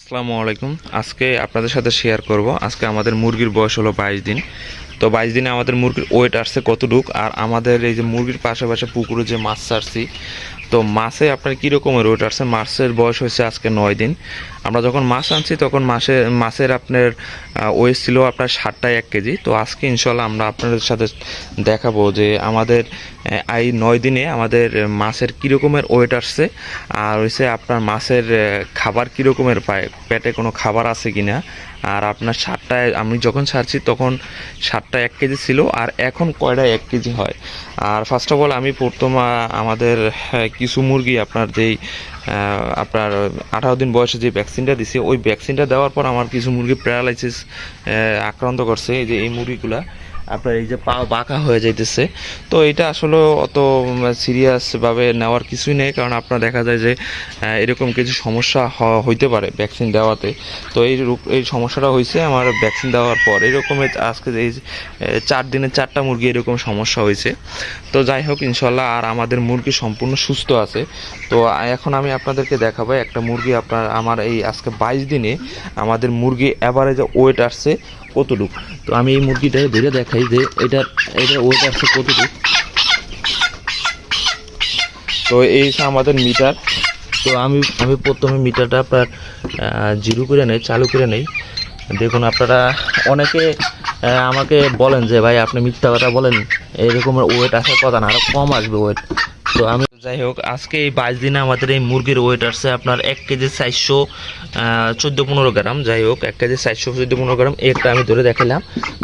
আসসালামু আলাইকুম। আজকে আপনাদের সাথে শেয়ার করব আজকে আমাদের মুরগির বয়স হলো 22 দিন। তো 22 দিনে আমাদের মুরগির ওয়েট আসছে কতটুক, আর আমাদের এই যে মুরগির পাশে পুকুরে যে মাছ ছাড়ছি, তো মাছে আপনার কী রকমের ওয়েট আসছে। মাছের বয়স হয়েছে আজকে 9 দিন। আমরা যখন মাছ আনছি তখন মাছের আপনার ওয়েট ছিল আপনার 60টায় 1 কেজি। তো আজকে ইনশাল্লাহ আমরা আপনাদের সাথে দেখাবো যে আমাদের এই 9 দিনে আমাদের মাছের কী রকমের ওয়েট আসছে, আর হচ্ছে আপনার মাছের খাবার কী রকমের পায়, পেটে কোনো খাবার আছে কি না। আর আপনার 60টায় আমি যখন ছাড়ছি তখন 60টায় 1 কেজি ছিল, আর এখন কয়টায় 1 কেজি হয়। আর ফার্স্ট অফ অল আমি প্রথম আমাদের কিছু মুরগি আপনার যেই আপনার 18 দিন বয়সে যে ভ্যাকসিনটা দিছি, ওই ভ্যাকসিনটা দেওয়ার পর আমার কিছু মুরগি প্যারালাইসিস আক্রান্ত করছে। এই যে এই মুরগিগুলা আপনার এই যে পা বাঁকা হয়ে যাইতেছে। তো এটা আসলে অত সিরিয়াসভাবে নেওয়ার কিছুই নেই, কারণ আপনার দেখা যায় যে এরকম কিছু সমস্যা হইতে পারে ভ্যাকসিন দেওয়াতে। তো এই সমস্যাটা হয়েছে আমার ভ্যাকসিন দেওয়ার পর। এরকমের আজকে এই 4 দিনে 4টা মুরগি এরকম সমস্যা হয়েছে। তো যাই হোক ইনশাল্লাহ আর আমাদের মুরগি সম্পূর্ণ সুস্থ আছে। তো এখন আমি আপনাদেরকে দেখাবো একটা মুরগি আমার এই আজকে 22 দিনে আমাদের মুরগি অ্যাভারেজে ওয়েট আসছে কতটুকু। তো আমি এই মুরগিটা ধরে দেখাই যে এটার ওয়েট আসছে কতটুকু। তো এই আমাদের মিটার। তো আমি প্রথমে মিটারটা আপনার জিরো করে নেই, চালু করে নেই। দেখুন আপনারা অনেকে আমাকে বলেন যে ভাই আপনি মিথ্যা কথা বলেন, এরকমের ওয়েট আসার কথা না, আরও কম আসবে ওয়েট। তো আমি যাই হোক আজকে এই 22 দিনে আমাদের এই মুরগির ওয়েট আসছে আপনার 1 কেজি 414-15 গ্রাম। যাই হোক 1 কেজি 414-15 গ্রাম একটা আমি ধরে দেখালাম।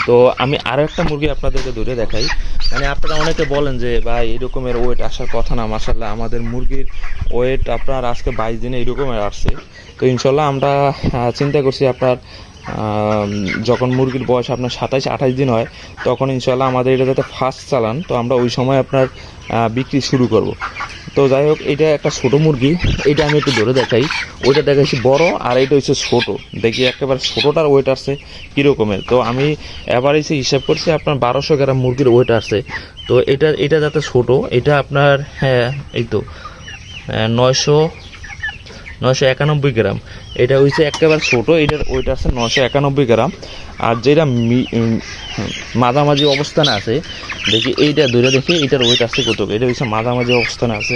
তো আমি আরও একটা মুরগি আপনাদেরকে ধরে দেখাই। মানে আপনারা অনেকে বলেন যে ভাই এরকমের ওয়েট আসার কথা না, মাশাআল্লাহ আমাদের মুরগির ওয়েট আপনার আজকে 22 দিনে এরকমের আসছে। তো ইনশাল্লাহ আমরা চিন্তা করছি আপনার যখন মুরগির বয়স আপনার 27-28 দিন হয় তখন ইনশাল্লাহ আমাদের এটা যাতে ফার্স্ট চালান, তো আমরা ওই সময় আপনার বিক্রি শুরু করব। তো যাই হোক এটা একটা ছোট মুরগি, এটা আমি একটু ধরে দেখাই। ওইটা দেখাইছি বড়, আর এটা হচ্ছে ছোট। দেখি একেবারে ছোটোটার ওয়েট আসছে কীরকমের। তো আমি এভারেজে হিসাব করছি আপনার 1200 গ্রাম মুরগির ওয়েট আসছে। তো এটা যাতে ছোট, এটা আপনার এই তো 991 গ্রাম। এটা হচ্ছে একেবারে ছোটো, এটার ওয়েট আছে 991 গ্রাম। আর যেটা মাঝামাঝি অবস্থানে আছে, দেখি এইটা ধরে দেখি এটার ওয়েট আছে কত। এটা হচ্ছে মাঝামাঝি অবস্থানে আছে,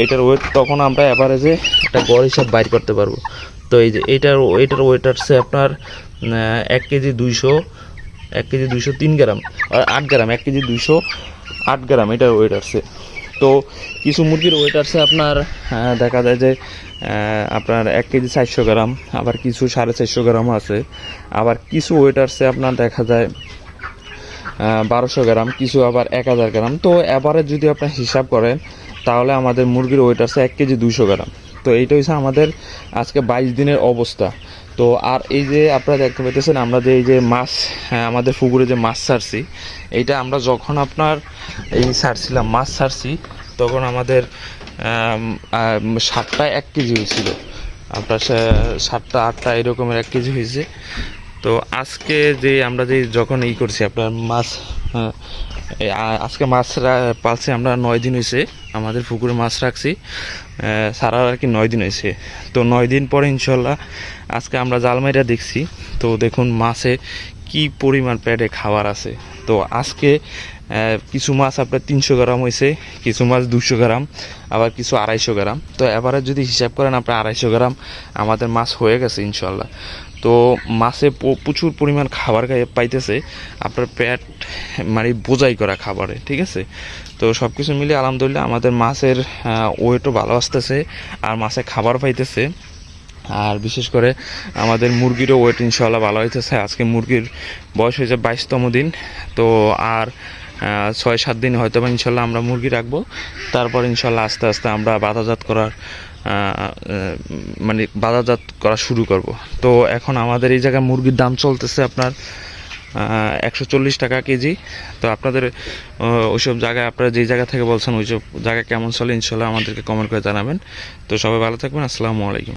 এটার ওয়েট তখন আমরা অ্যাভারেজে একটা গড় হিসাব বাইর করতে পারবো। তো এই যে এটার ওয়েট আসছে আপনার 1 কেজি 203 গ্রাম, 8 গ্রাম, 1 কেজি 208 গ্রাম এটার ওয়েট আসছে। তো কিছু মুরগির ওয়েট আসছে আপনার দেখা যায় যে আপনার 1 কেজি 400 গ্রাম, আবার কিছু 450 গ্রামও আছে, আবার কিছু ওয়েট আসছে আপনার দেখা যায় 1200 গ্রাম, কিছু আবার 1000 গ্রাম। তো এবারে যদি আপনার হিসাব করেন তাহলে আমাদের মুরগির ওয়েট আছে 1 কেজি 200 গ্রাম। তো এইটা হচ্ছে আমাদের আজকে 22 দিনের অবস্থা। তো আর এই যে আপনারা দেখতে পাইতেছেন আমরা যে এই যে মাছ আমাদের পুকুরে যে মাছ ছাড়ছি, এইটা আমরা যখন আপনার এই মাছ ছাড়ছি তখন আমাদের 7টায় 1 কেজি হয়েছিল, আপনার 7টা 8টা এরকমের 1 কেজি হয়েছে। তো আজকে যে আমরা যে যখন করছি আপনার মাছ আজকে মাছ পালছি আমরা 9 দিন হয়েছে আমাদের পুকুরে মাছ রাখছি, সারার আর কি 9 দিন হয়েছে। তো 9 দিন পরে ইনশাল্লাহ আজকে আমরা জালমাইটা দেখছি। তো দেখুন মাছে কি পরিমাণ পেটে খাবার আছে। তো আজকে কিছু মাছ আপনার 300 গ্রাম হয়েছে, কিছু মাছ 200 গ্রাম, আবার কিছু 250 গ্রাম। তো এবারে যদি হিসাব করেন আপনার 250 গ্রাম আমাদের মাছ হয়ে গেছে ইনশাল্লাহ। তো মাছে প্রচুর পরিমাণ খাবার পাইতেছে, আপনার পেট মানে বোঝাই করা খাবারে, ঠিক আছে। তো সব কিছু মিলে আলহামদুলিল্লাহ আমাদের মাছের ওয়েটও ভালো আসতেছে, আর মাছে খাবার পাইতেছে। আর বিশেষ করে আমাদের মুরগিরও ওয়েট ইনশাল্লাহ ভালো হইতেছে। আজকে মুরগির বয়স হয়েছে 22তম দিন। তো আর 6-7 দিন হয়তো বা ইনশাল্লাহ আমরা মুরগি রাখবো, তারপর ইনশাল্লাহ আস্তে আস্তে আমরা বাজারজাত করা শুরু করব। তো এখন আমাদের এই জায়গায় মুরগির দাম চলতেছে আপনার 140 টাকা কেজি। তো আপনাদের ওইসব জায়গায় আপনারা যেই জায়গা থেকে বলছেন ওইসব জায়গায় কেমন চলে ইনশাল্লাহ আমাদেরকে কমেন্ট করে জানাবেন। তো সবাই ভালো থাকবেন, আসসালামু আলাইকুম।